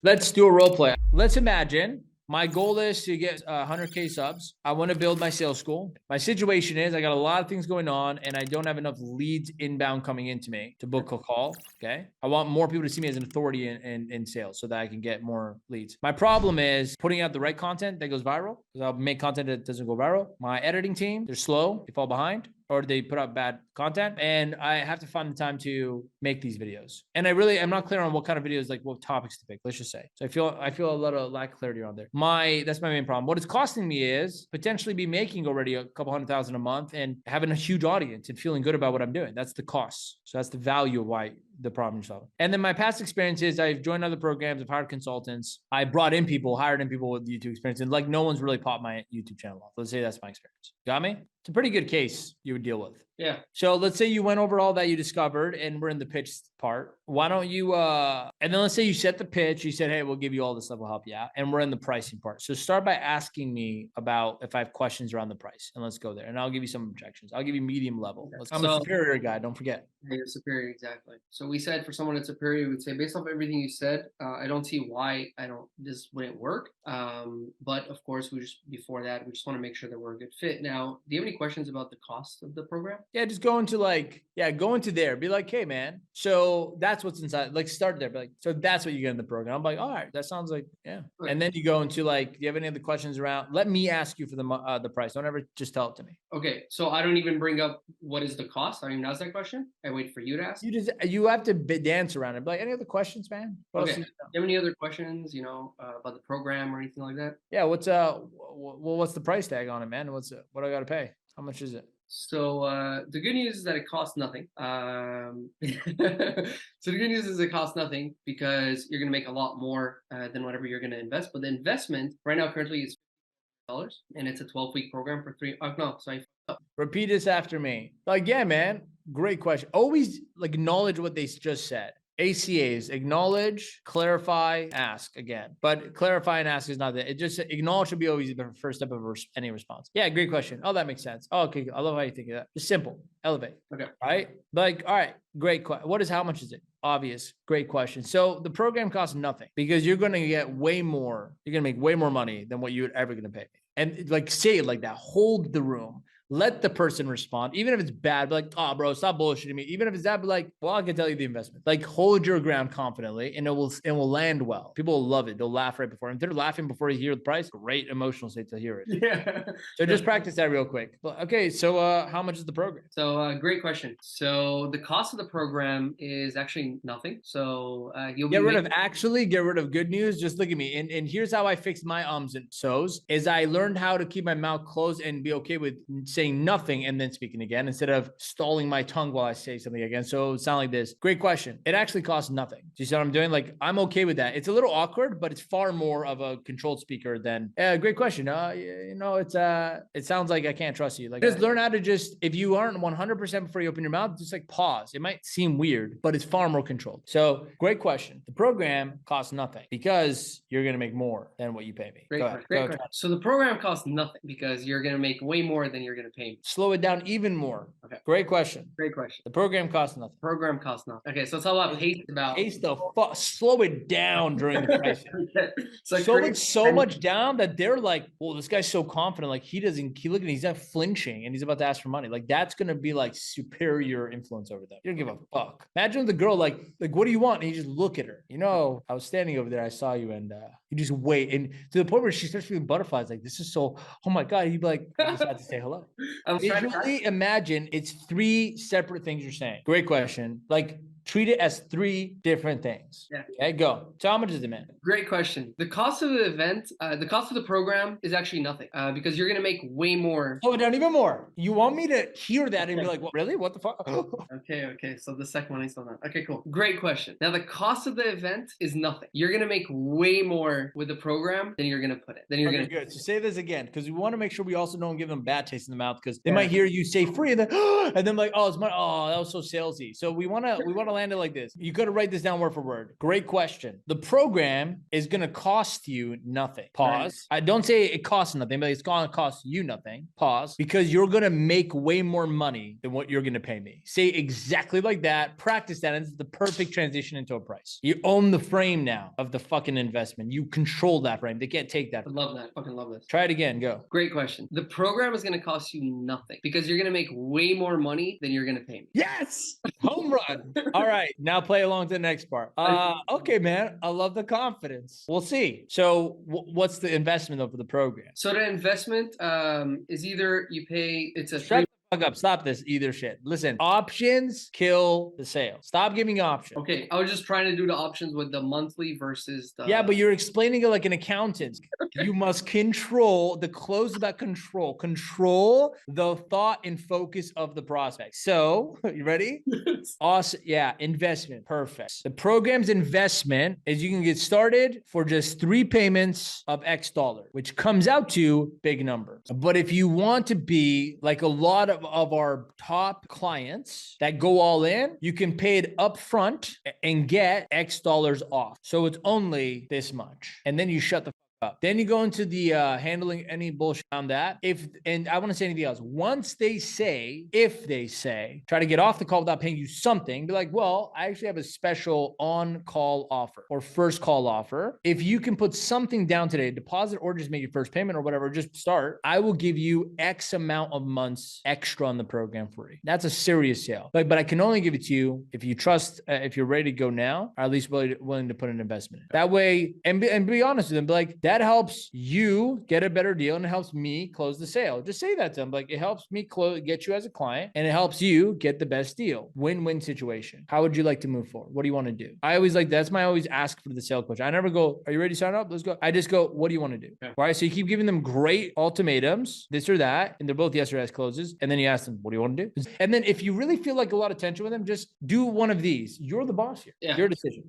Let's do a role play. Let's imagine my goal is to get 100K subs. I want to build my sales school. My situation is I got a lot of things going on and I don't have enough leads inbound coming into me to book a call. Okay. I want more people to see me as an authority in sales so that I can get more leads. My problem is putting out the right content that goes viral because I'll make content that doesn't go viral. My editing team, they're slow. They fall behind or they put out bad content. And I have to find the time to make these videos. And I'm not clear on what kind of videos, like what topics to pick, let's just say. So I feel a lot of lack of clarity around there. That's my main problem. What it's costing me is potentially be making already a couple $100,000 a month and having a huge audience and feeling good about what I'm doing. That's the cost. So that's the value of why the problem you're solving. And then my past experience is I've joined other programs, I've hired consultants, I brought in people, hired in people with YouTube experience, and like no one's really popped my YouTube channel off. Let's say that's my experience. Got me? It's a pretty good case you would deal with. Yeah. So let's say you went over all that you discovered and we're in the pitch part. Why don't you, and then let's say you set the pitch, you said, hey, we'll give you all this stuff, we'll help you out. And we're in the pricing part. So start by asking me about if I have questions around the price and let's go there. And I'll give you some objections. I'll give you medium level. Okay. I'm a superior guy, don't forget. Yeah, you're superior, exactly. So we said for someone that's superior, we would say based off everything you said, I don't see why this wouldn't work. But of course, before that, we just want to make sure that we're a good fit. Now, do you have any questions about the cost of the program? Yeah, just go into go into there. Be like, hey man, so that's what's inside. Like start there. Be like, so that's what you get in the program. I'm like, all right, that sounds like, yeah. Okay. And then you go into like, do you have any other questions around? Let me ask you for the price. Don't ever just tell it to me. Okay, so I don't even bring up what is the cost. I don't even ask that question. I wait for you to ask. You have to dance around it. Be like, any other questions, man? Okay. Do you have any other questions, about the program or anything like that? Yeah. What's the price tag on it, man? What I got to pay? How much is it? So the good news is that it costs nothing. So the good news is it costs nothing because you're going to make a lot more than whatever you're going to invest. But the investment right now currently is $50, and it's a 12-week program for three. Oh no, sorry. Repeat this after me. Like, yeah, man. Great question. Always like acknowledge what they just said. ACAs, acknowledge, clarify, ask again. But clarify and ask is not that. It just acknowledge should be always the first step of any response. Yeah, great question. Oh, that makes sense. Oh, okay. I love how you think of that. Just simple. Elevate. Okay. All right. Like, all right, great question. How much is it? Obvious. Great question. So the program costs nothing because you're going to get way more. You're going to make way more money than what you're ever going to pay me. And like, say it like that. Hold the room. Let the person respond, even if it's bad. Be like, oh, bro, stop bullshitting me. Even if it's that, be like, well, I can tell you the investment. Like, hold your ground confidently, and it will land well. People will love it. They'll laugh right before. And if they're laughing before you hear the price, great emotional state to hear it. Yeah. So just practice that real quick. Okay, so how much is the program? So great question. So the cost of the program is actually nothing. So you'll get rid of good news. Just look at me. And here's how I fixed my ums and so's is I learned how to keep my mouth closed and be okay with saying nothing and then speaking again instead of stalling my tongue while I say something again. So it sounds like this. Great question. It actually costs nothing. Do you see what I'm doing? Like I'm okay with that. It's a little awkward, but it's far more of a controlled speaker than great question. It sounds like I can't trust you. Like just learn how to if you aren't 100% before you open your mouth, just like pause. It might seem weird, but it's far more controlled. So great question. The program costs nothing because you're going to make more than what you pay me. Great question. So the program costs nothing because you're going to make way more than you're going to pay me. Slow it down even more. Okay. Great question. Great question. The program costs nothing. Program costs nothing. Okay, so it's all about pace. Slow it down during the pricing. So much down that they're like, well, this guy's so confident. Like he's not flinching and he's about to ask for money. Like that's going to be like superior influence over them. You don't give a fuck. Imagine the girl like, what do you want? And you just look at her. I was standing over there. I saw you and you just wait. And to the point where she starts feeling butterflies. Like this is so, oh my God. You'd be like, I just had to say hello. Visually imagine it's three separate things you're saying. Great question. Like treat it as three different things. Yeah. Okay, go. So how much is it, man? Great question. The cost of the event, the cost of the program is actually nothing because you're going to make way more. Slow it down even more. You want me to hear that and be like, well, really? What the fuck? Okay. So the second one is still not. Okay, cool. Great question. Now the cost of the event is nothing. You're going to make way more with the program than you're going to put it. Then you're going to. Good. So say this again because we want to make sure we also don't give them bad taste in the mouth because they might hear you say free and then like, oh, it's money. Oh, that was so salesy. So we want to land it like this. You got to write this down word for word. Great question. The program program is going to cost you nothing. Pause. I don't say it costs nothing, but it's going to cost you nothing. Pause. Because you're going to make way more money than what you're going to pay me. Say exactly like that. Practice that. And it's the perfect transition into a price. You own the frame now of the fucking investment. You control that frame. They can't take that. I love that. Fucking love this. Try it again. Go. Great question. The program is going to cost you nothing because you're going to make way more money than you're going to pay me. Yes. Home run. All right. Now play along to the next part. Okay, man. I love the confidence. We'll see. So what's the investment of the program? So the investment is either you pay, it's a Shut the fuck up. Stop this either shit. Listen, options kill the sale. Stop giving options. Okay. I was just trying to do the options with the monthly versus the. Yeah, but you're explaining it like an accountant. You must control the close about control the thought and focus of the prospect. So you ready? Awesome. Yeah. Investment. Perfect. The program's investment is you can get started for just 3 payments of X dollar, which comes out to big number. But if you want to be like a lot of our top clients that go all in, you can pay it up front and get X dollars off. So it's only this much. And then you shut the up. Then you go into the handling any bullshit on that. And I want to say anything else. Once if they say, try to get off the call without paying you something, be like, well, I actually have a special on-call offer or first call offer. If you can put something down today, deposit or just make your first payment or whatever, just start, I will give you X amount of months extra on the program free. That's a serious sale. But I can only give it to you if you trust, if you're ready to go now, or at least willing to put an investment in. That way, and be honest with them, be like, that helps you get a better deal and it helps me close the sale. Just say that to them. Like, it helps me get you as a client and it helps you get the best deal. Win-win situation. How would you like to move forward? What do you want to do? I always I always ask for the sale question. I never go, are you ready to sign up? Let's go. I just go, what do you want to do? Okay. Right. So you keep giving them great ultimatums, this or that, and they're both yes or yes closes. And then you ask them, what do you want to do? And then if you really feel like a lot of tension with them, just do one of these. You're the boss here. Yeah. Your decision.